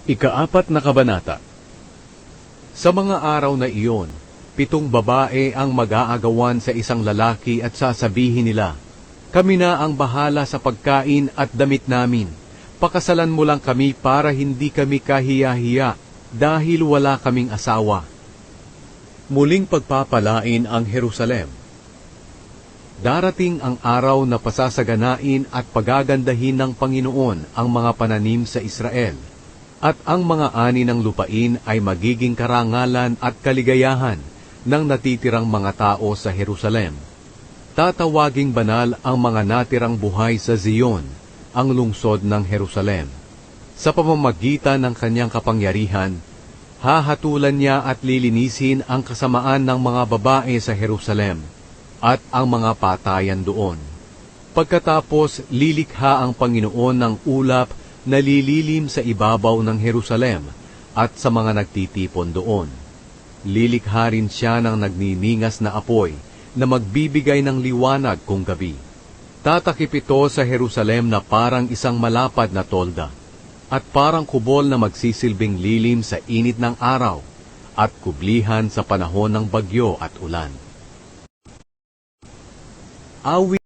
Ika-4 na kabanata. Sa mga araw na iyon, 7 babae ang mag-aagawan sa isang lalaki at sasabihin nila, "Kami na ang bahala sa pagkain at damit namin. Pakasalan mo lang kami para hindi kami kahiya-hiya dahil wala kaming asawa." Muling pagpapalain ang Jerusalem. Darating ang araw na pasasaganain at pagagandahin ng Panginoon ang mga pananim sa Israel, at ang mga ani ng lupain ay magiging karangalan at kaligayahan ng natitirang mga tao sa Jerusalem. Tatawaging banal ang mga natirang buhay sa Zion, ang lungsod ng Jerusalem. Sa pamamagitan ng kanyang kapangyarihan, hahatulan niya at lilinisin ang kasamaan ng mga babae sa Jerusalem at ang mga patayan doon. Pagkatapos, lilikha ang Panginoon ng ulap na lililim sa ibabaw ng Jerusalem at sa mga nagtitipon doon. Lilikha rin siya ng nagniningas na apoy na magbibigay ng liwanag kung gabi. Tatakip ito sa Jerusalem na parang isang malapad na tolda, at parang kubol na magsisilbing lilim sa init ng araw at kublihan sa panahon ng bagyo at ulan. Awit